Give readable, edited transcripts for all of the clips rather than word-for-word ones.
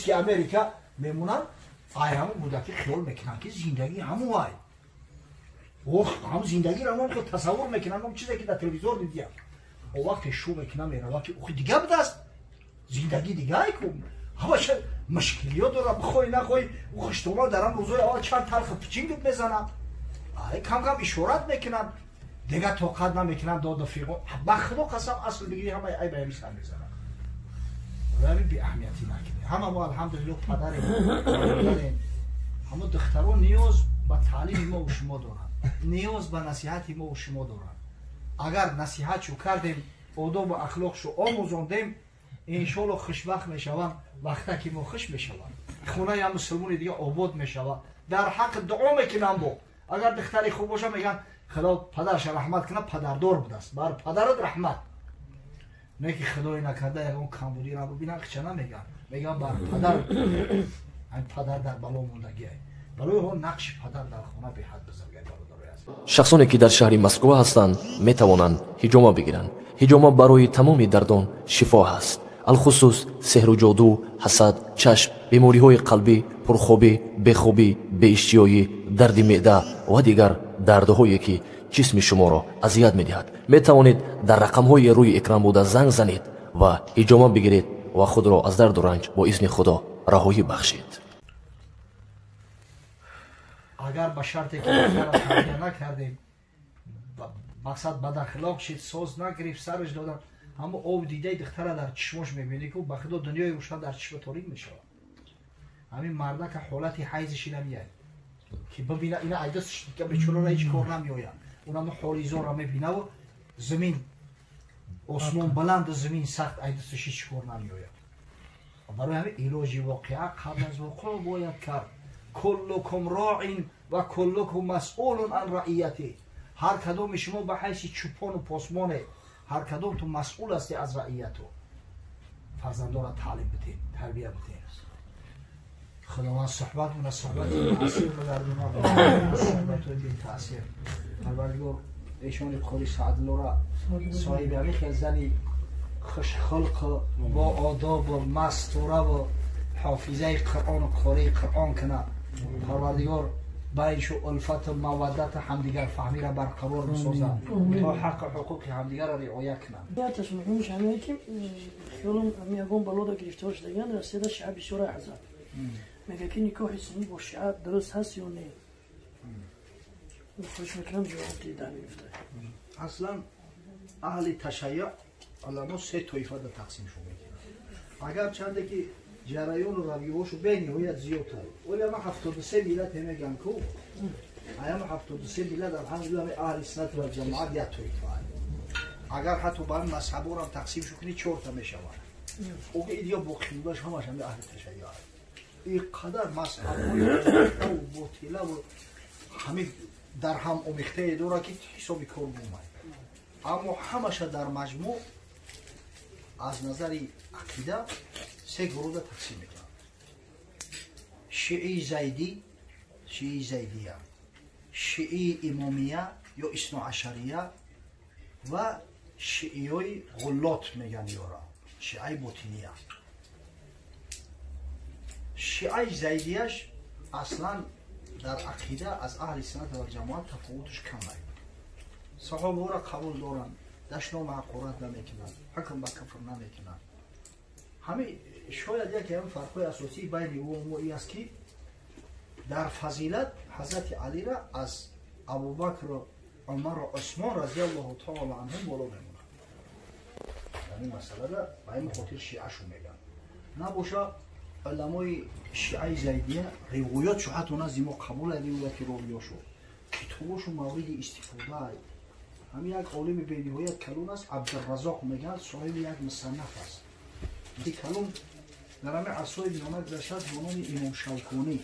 که امریکا میمونن آیام بوده که خیال میکنن که زندگی همون هم زندگی رو که تصور میکنن اون چیزی که در تلویزیون دیدیم او وقت شو میکنن میره که او دیگه بوده است زندگی دیگه ای کن همش مشکلیات داره بخوای نخوای او خشتونا درم روزای اول چند تلخ پچینگ میزنن کم کم اشارت میکنن دیگه طاقت نمیکنن داد فیقو بخدا قسم اصل بگیری همه ای به همیش هم میزنن ولی بی اهمیتی نکنه همه ما الحمدلله پدریم همه دختران نیاز به تعلیم ما و شما دارن نیاز به نصیحت ما و شما دارن اگر نصیحت شو کردیم آداب و اخلاق شو آموزاندیم انشالله خوشبخت میشوند وقتی که ما خوش میشوند خونه یا مسلمان دیگه آباد میشود در حق دعا میکنم با اگر دختری خوب باشه میگن خدا پدرش رحمت کنه پدردار بوده است بر پدرت رحمت نه که خدای نکرده اون کمبودی را ببینن چه میگن بر پدر این پدر در بلا موندگی برای اون نقش پدر در خانه به حد بزرگی برادر است. شخصانی که در شهر مسکو هستند می توانند حجامه بگیرند. حجامه برای تمام دردان شفا است. الخصوص سحر و جادو، حسد، چشم، بیماری‌های قلبی، پرخوابی، بخوابی، بی‌اشتهایی، درد معده و دیگر دردهایی که جسم شما را اذیت می‌دهد. می توانید در رقم‌های روی اکران بوده زنگ زنید و حجامه بگیرید و خود را از درد و رنج با اذن خدا رهایی بخشید. اگر به شرطی که دختر را تربیت نکردیم مقصد بد اخلاق شد ساز نگرفت سرش دادن اما آب دیده دختر را در چشمش میبینی که به خدا دنیای روشن در چشم تاریک میشود همین مرده که حالت حیضش نمیاد که ببینه اینا عیدش که به چلو را هیچ کار نمیآید اونم حالی زور را میبینه و زمین آسمان بلند و زمین سخت عیدش هیچ کار نمیآید برای همین علاج واقعه قبل از وقوع باید کرد کلکم راع و کلکم مسئول عن رعیته هر کدوم شما به حیث چوپان و پاسمانه هر کدوم تو مسئول هستی از رعیتو فرزندان را تعلیم بتین تربیه بتین خداوند صحبت و صحبت تاثیر بگردونه صحبت و دین تاثیر پروردگار ایشان خودی سعدالله را صاحب همین خیلی زنی خوش خلق با آداب و مستوره و حافظه قرآن و قاری قرآن کنه پروردگار بینشو الفت و مودت همدیگر فهمی را برقرار بسازن تا حق حقوق همدیگر را رعایت کنن یادش میگم همین که خیالم میگم بالا گرفته باش دیگه رسیده شعب بسیار اعظم میگه که نکاح سنی با شعب درست هست یا نه خوش میکنم جواب دیدن میفته اصلا اهل تشیع علما سه طایفه در تقسیم شده میکنن اگر چنده که جریان و رویه‌هاشو بین نهایت زیادتر ولی اما 73 ملت میگن کو اما 73 ملت الحمدلله اهل سنت و جماعت یک طایفه اگر حتی با مذهبا را تقسیم شو کنی 4 تا میشود او که ایدیا با خیلش همش هم اهل تشیع این قدر مذهب‌های و باطله و همه در هم آمیخته داره که حسابی کار نمی‌کنه اما همش در مجموع از نظر عقیده سه گروه تقسیم میکنن شیعی زیدی شیعی زیدیه شیعی امامیه یا اثنا عشریه و شیعی غلات میگن یارا شیعی باطنیه شیعی زیدیش اصلا در عقیده از اهل سنت و جماعت تفاوتش کم نیست صحابه را قبول دارن دشنام حقارت نمیکنن حکم به کفر نمیکنن همه شاید یکی هم فرقای اساسی بین او ای است که در فضیلت حضرت علی را از ابوبکر و عمر و عثمان رضی الله تعالی عنهم بالا میمونن یعنی مسئله را به این خاطر شیعه شو میگن نباشه علمای شیعه زیدیه روایات شو حتی اونا زیما قبول روایت راویاشو کتاباشو مورد استفاده همین یک عالم به نهایت کلون است عبدالرزاق میگن صاحب یک مصنف است این کلون در همه عصای بیامد گذشته به نام امام شوکانی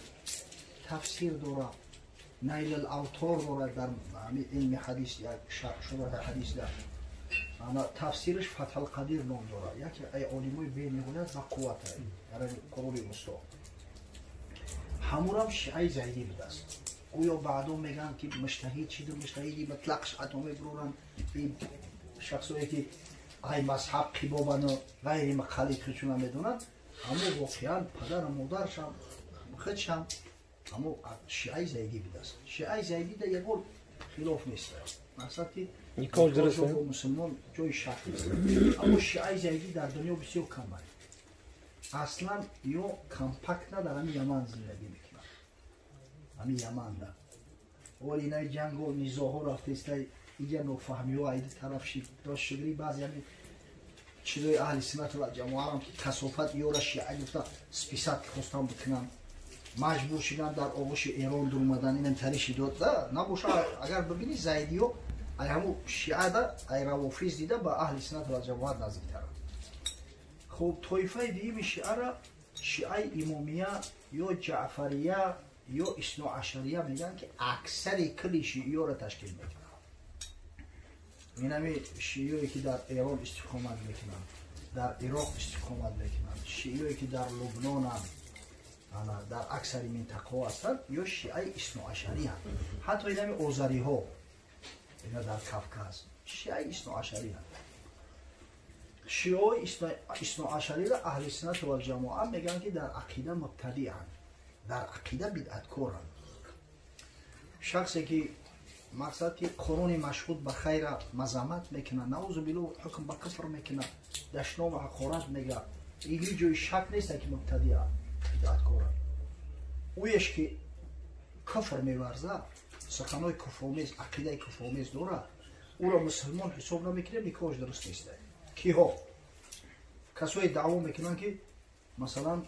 تفسیر داره نیل الاوتار داره در علم حدیث یک شرح حدیث داره اما تفسیرش فتح القدیر نام داره یکی ای عالمای به نهایت و قوت برای قبول مستوى همون هم شیعه زیدی بوده است گویا بعدا میگن که مجتهد چیز مجتهدی مطلقش حتی میبرورن این شخصایی که ай мазҳаб қибобану ғайри мақалиқичуна медонад, аммо воқеан падару модаршам худшам аммо шиаи зайдӣ будааст. Шиаи зайдида ягон хилоф нест. мақсади никоҳ дуруст бо мусулмон ҷои шак нест. аммо шиаи зайдӣ дар дунё бисёр кам аст. аслан ё компактна дар ҳамин Яман зиндагӣ мекунад. ҳамин Яманда оли инаи ҷангу низоҳо рафтаистай ига нофаҳмиҳо айди тарафши дошт шугри баъзе ҳамин чизои аҳли суннат ва ҷамоаам ки касофат ёра шиа гуфта списат хостан бикунам маҷбур шудан дар оғӯши Эрон дурмадан инам тариши дод набоша. агар бибини зайдиё ай ҳамун шиада ай равофиз дида ба аҳли суннат ва ҷамоат наздиктаранд. хуб тоифаи дуюми шиара шиаи имомия ё ҷаъфария ё исноашария мегӯянд ки аксари кӯли шииёро ташкил мекунанд. инами шииёе ки дар Эрон истиқомат мекунанд, дар Ироқ истиқомат мекунанд, шииёе ки дар Лубнонанд, дар аксари минтақаҳо ҳастанд, ё шиаи исноашариянд. ҳатто инами озариҳо ина дар Кавказ шиаи исноашариянд. шиои исноашариро аҳли суннат вал ҷамоа мегӯянд ки дар ақида мубтадиъанд, дар ақида бидъаткоранд. шахсе ки мақсад ки қонуни машҳуд ба хайра мазаммат мекунад, наъузу биллоҳ ҳукм ба куфр мекунад, дашнома ҳақорат мегӯяд, ин ҳеҷ ҷои шак нест ки мубтадиъ бидъаткоранд. оеш ки куфр меварзад, суханои куфромез, ақидаи куфромез дорад, ӯро мусулмон ҳисоб намекунем, никоҳаш дуруст нест. киҳо касое даъво мекунанд ки масалан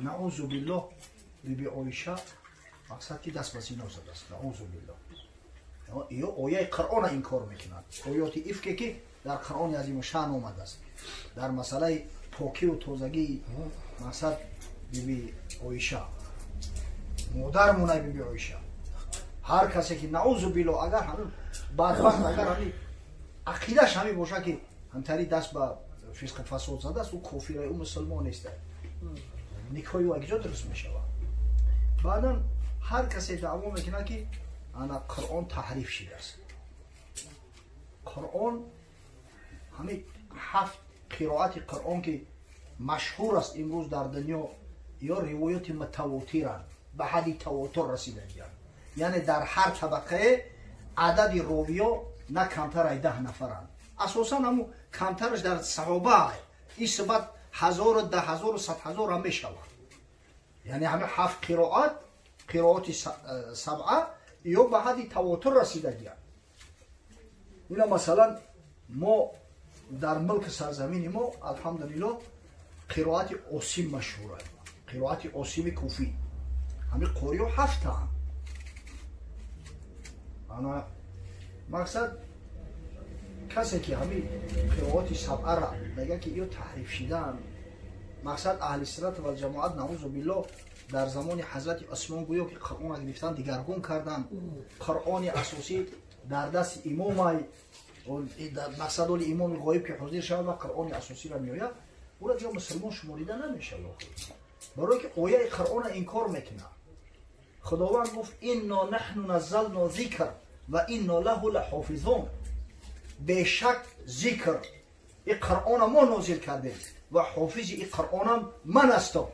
наъузу биллоҳ биби Оиша мақсад ки даст ба зино задааст, наъузу биллоҳ. ё ояи Қуръона инкор мекунанд, оёти ифке ки дар Қуръони азимушаън омадааст, дар масъалаи покиву тозагии мақсад биби Оиша, модар монаи биби Оиша. ҳар касе ки наъузу биллоҳ агар ҳамин бадбахт агар ҳамин ақидаш ҳамин боша ки ҳамтари даст ба фисқу фасод задааст, ӯ кофира, ӯ мусулмон нест. никоҳи ӯ якҷо дуруст мешавад. баъдан ҳар касе даъво мекунад ки ана Қуръон таҳриф шудааст. Қуръон ҳамин 7 қироати Қуръон ки машҳур аст имрӯз дар дунё, ё ривояти мутавотиранд, ба ҳадди тавотур расидагиянд. яъне дар ҳар табақае адади ровиё на камтар ай 10 нафаранд. асосан ҳамун камтараш дар саҳоба ин субат 1000, 10,000, 100,000 ҳам мешавад. яъне ҳамин 7 қироат, қироати сабъа ё ба ҳадди тавотур расидагиянд. ина масалан мо дар мулки сарзамини мо алҳамдулиллоҳ қироати Осим машҳур аст. қироати Осими куфӣ ҳамин қориё 7 таанд. ана мақсад касе ки ҳамин қироати сабъара мегӯяд ки ё таҳриф шудаанд, мақсад аҳли суннат вал ҷамоат наъузу биллоҳ дар замони ҳазрати Усмон гӯё ки Қуръона гирифтан дигаргун карданд. Қуръони асосӣ дар дасти имомай, мақсад оли имоми ғоиб ки ҳозир шавад ва Қуръони асосиро меояд, ӯро ё мусулмон шуморида намешавад, барои ки ояи Қуръона инкор мекунад. худованд гуфт инно наҳну наззално зикр ва инно лаҳу лаҳофизун. бешак зикр и Қуръона мо нозил кардем ва ҳофизи и Қуръонам ман ҳастам.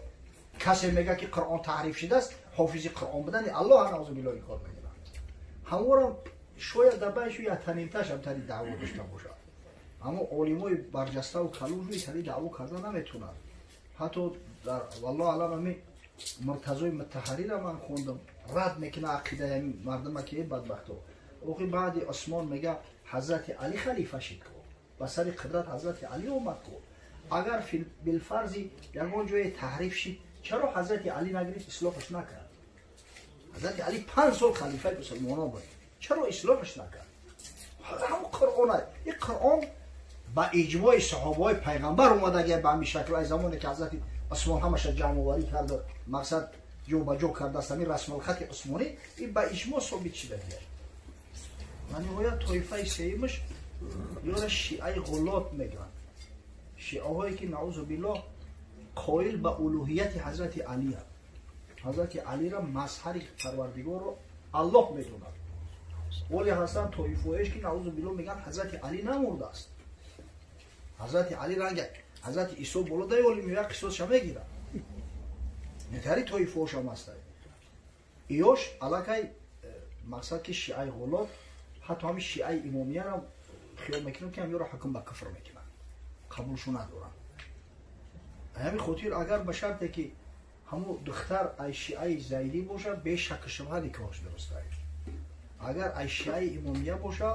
касе мегӯяд ки Қуръон таҳриф шудааст, ҳофизи Қуръон будани Аллоҳ наъузу биллоҳ инкор мекунад. ҳаморам шояд дар байшу яктанимташ ҳамтари даъво дошта бошад, аммо олимои барҷаставу калужу итари даъво карда наметавонанд. ҳатто дар валлоҳ алам ҳамин Муртазои Мутаҳҳариро ман хондам, рад мекунад ақидаи мардума ки бадбахто охи баъди Усмон мега ҳазрати Али халифа шид ко, ба сари қудрат ҳазрати Али омад ко. агар билфарзи ягон ҷое таҳриф шид, чаро ҳазрати Али нагирифт ислоҳаш накард? ҳазрати Али 5 сол халифаи мусулмонон буд, чаро ислоҳаш накард? ҳамун Қуръон аст. ин Қуръон ба иҷмои саҳобаҳои пайғамбар омадагия ба ҳамин шакл. ай замоне ки ҳазрати Усмон ҳамаша ҷамъоварӣ карда, мақсад ҷо ба ҷо кардааст, ҳамин расмулхати усмонӣ ин ба иҷмо собит шудагия. ва ниҳоят тоифаи сеюмаш ёра шиаи ғуллот мегӯянд. шиаҳое ки наъузу биллоҳ қоил ба улуҳияти ҳазрати Алиянд. ҳазрати Алиро мазҳари Парвардигорро Аллоҳ медонад. оле ҳастанд тоифаҳоеш ки наъузу биллоҳ мегӯянд ҳазрати Али намурдааст. حضرت علی رنگ حضرت عیسی بالا دایولی میگه قصصش میگیره نتاری توی فوش هم است ایوش علاقه مقصد که شیعه غلات حتی همین شیعه امامیه را خیال میکنن که همیو را حکم به کفر میکنن قبولشو ندارن همین خاطر اگر به شرطی که همو دختر ای شیعه زیدی باشه به شک شبهه نکاحش درست است اگر ای شیعه امامیه باشه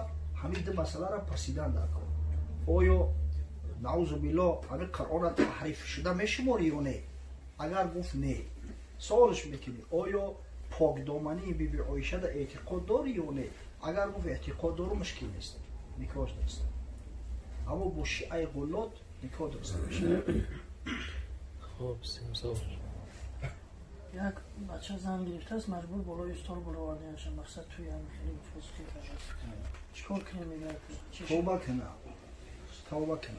همین دو مسئله را پرسیدن در کن آیا نعوذ بالله همین قرآن تحریف شده میشماری یا نه اگر گفت نه سوالش میکنی آیا پاک دامنی بی بی عایشه در اعتقاد داری یا نه اگر گفت اعتقاد دارو مشکل نیست نکاحش درست اما با شیعه غلات نکاح درست میشه خب سیمسار یک بچه زن گرفته است مجبور بالای استال برآورده میشه مقصد توی هم خیلی فسقی کرده چیکار کنیم میگه توبه کنه